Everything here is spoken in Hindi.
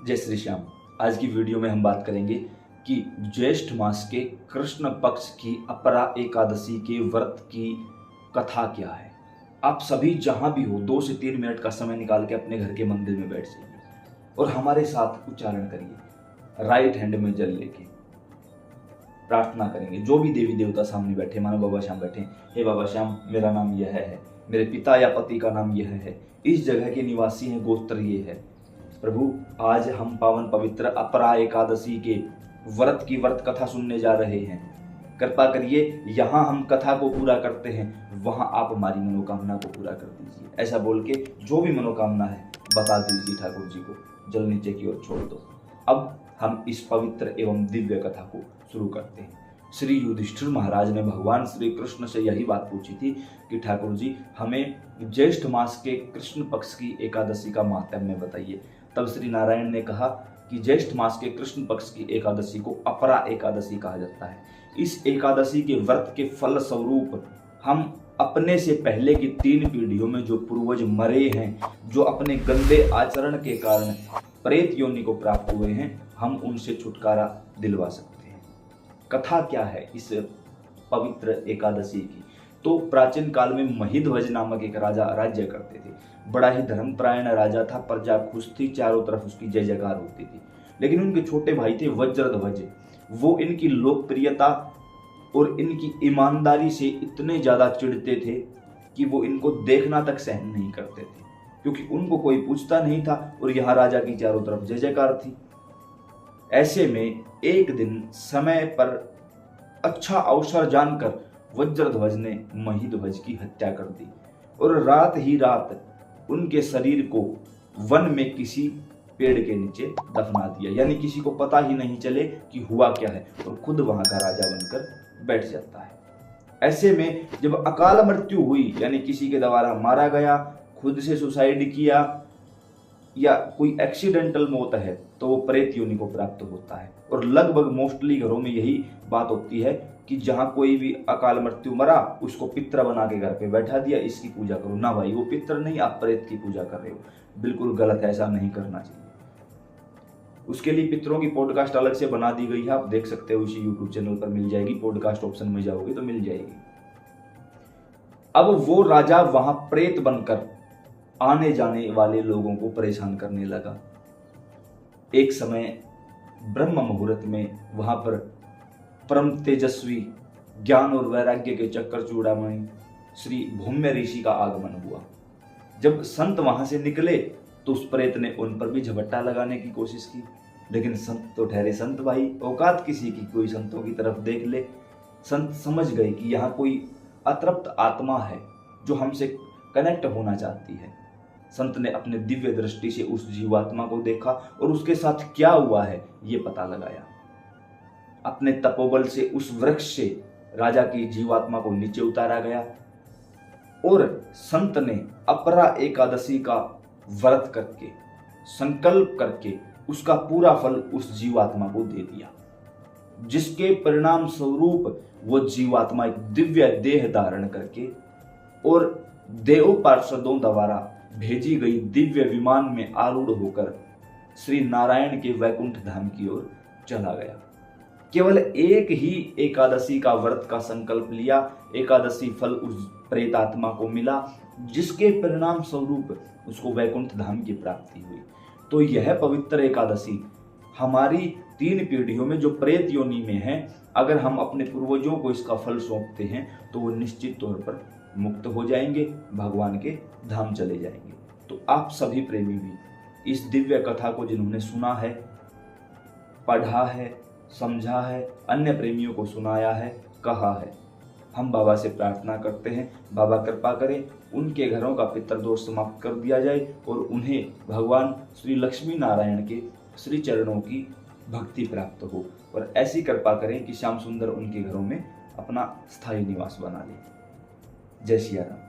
जय श्री श्याम। आज की वीडियो में हम बात करेंगे कि ज्येष्ठ मास के कृष्ण पक्ष की अपरा एकादशी के व्रत की कथा क्या है। आप सभी जहां भी हो 2 से 3 मिनट का समय निकाल के अपने घर के मंदिर में बैठ जाइए और हमारे साथ उच्चारण करिए। राइट हैंड में जल लेके प्रार्थना करेंगे। जो भी देवी देवता सामने बैठे, मानो बाबा श्याम बैठे, हे बाबा श्याम मेरा नाम यह है, मेरे पिता या पति का नाम यह है, इस जगह के निवासी हैं, गोत्र ये है। प्रभु, आज हम पावन पवित्र अपरा एकादशी के व्रत की व्रत कथा सुनने जा रहे हैं। कृपा करिए, यहाँ हम कथा को पूरा करते हैं, वहाँ आप हमारी मनोकामना को पूरा कर दीजिए। ऐसा बोल के जो भी मनोकामना है बता दीजिए ठाकुर जी को। जल नीचे की ओर छोड़ दो। अब हम इस पवित्र एवं दिव्य कथा को शुरू करते हैं। श्री युधिष्ठिर महाराज ने भगवान श्री कृष्ण से यही बात पूछी थी कि ठाकुर जी, हमें ज्येष्ठ मास के कृष्ण पक्ष की एकादशी का माहात्म्य बताइए। तब श्री नारायण ने कहा कि ज्येष्ठ मास के कृष्ण पक्ष की एकादशी को अपरा एकादशी कहा जाता है। इस एकादशी के व्रत के फल स्वरूप हम अपने से पहले की 3 पीढ़ियों में जो पूर्वज मरे हैं, जो अपने गंदे आचरण के कारण प्रेत योनि को प्राप्त हुए हैं, हम उनसे छुटकारा दिलवा सकते हैं। कथा क्या है इस पवित्र एकादशी की? तो प्राचीन काल में महिध्वज नामक एक राजा राज्य करते थे। बड़ा ही धर्मपरायण राजा था, प्रजा खुश थी, चारों तरफ उसकी जय जयकार होती थी। लेकिन उनके छोटे भाई थे वज्रध्वज। वो इनकी लोकप्रियता और इनकी ईमानदारी से इतने ज्यादा चिढ़ते थे कि वो इनको देखना तक सहन नहीं करते थे, क्योंकि उनको कोई पूछता नहीं था और यहाँ राजा की चारों तरफ जय जयकार थी। ऐसे में एक दिन समय पर अच्छा अवसर जानकर वज्रध्वज ने महिध्वज की हत्या कर दी और रात ही रात उनके शरीर को वन में किसी पेड़ के नीचे दफना दिया। यानी किसी को पता ही नहीं चले कि हुआ क्या है, और खुद वहां का राजा बनकर बैठ जाता है। ऐसे में जब अकाल मृत्यु हुई, यानी किसी के द्वारा मारा गया, खुद से सुसाइड किया या कोई एक्सीडेंटल मौत है, तो वो प्रेत योनि को प्राप्त होता है। और लगभग मोस्टली घरों में यही बात होती है कि जहां कोई भी अकाल मृत्यु मरा, उसको पित्र बना के घर पे बैठा दिया, इसकी पूजा करो। ना भाई, वो पित्र नहीं, आप प्रेत की पूजा कर रहे हो। बिल्कुल गलत है, ऐसा नहीं करना चाहिए। उसके लिए पितरों की पॉडकास्ट अलग से बना दी गई है, आप देख सकते हो, इसी यूट्यूब चैनल पर मिल जाएगी। पॉडकास्ट ऑप्शन में जाओगे तो मिल जाएगी। अब वो राजा वहां प्रेत बनकर आने जाने वाले लोगों को परेशान करने लगा। एक समय ब्रह्म मुहूर्त में वहां पर परम तेजस्वी ज्ञान और वैराग्य के चक्कर चूड़ामणि श्री भौम्य ऋषि का आगमन हुआ। जब संत वहां से निकले तो उस प्रेत ने उन पर भी झपट्टा लगाने की कोशिश की, लेकिन संत तो ठहरे संत भाई, औकात किसी की कोई संतों की तरफ देख ले। संत समझ गए कि यहाँ कोई अतृप्त आत्मा है जो हमसे कनेक्ट होना चाहती है। संत ने अपने दिव्य दृष्टि से उस जीवात्मा को देखा और उसके साथ क्या हुआ है ये पता लगाया। अपने तपोबल से उस वृक्ष से राजा की जीवात्मा को नीचे उतारा गया और संत ने अपरा एकादशी का व्रत करके, संकल्प करके उसका पूरा फल उस जीवात्मा को दे दिया, जिसके परिणाम स्वरूप वो जीवात्मा एक दिव्य देह धारण करके और देव पार्षदों द्वारा भेजी गई दिव्य विमान में आरूढ़ होकर श्री नारायण के वैकुंठ धाम की ओर चला गया। केवल एक ही एकादशी का व्रत का संकल्प लिया, एकादशी फल उस प्रेतात्मा को मिला, जिसके परिणाम स्वरूप उसको वैकुंठ धाम की प्राप्ति हुई। तो यह पवित्र एकादशी हमारी 3 पीढ़ियों में जो प्रेत योनि में है, अगर हम अपने पूर्वजों को इसका फल सौंपते हैं तो वो निश्चित तौर पर मुक्त हो जाएंगे, भगवान के धाम चले जाएंगे। तो आप सभी प्रेमी भी इस दिव्य कथा को जिन्होंने सुना है, पढ़ा है, समझा है, अन्य प्रेमियों को सुनाया है, कहा है, हम बाबा से प्रार्थना करते हैं बाबा कृपा करें, उनके घरों का पितृदोष समाप्त कर दिया जाए और उन्हें भगवान श्री लक्ष्मी नारायण के श्री चरणों की भक्ति प्राप्त हो, और ऐसी कृपा करें कि श्याम सुंदर उनके घरों में अपना स्थायी निवास बना ले। जय सिया राम।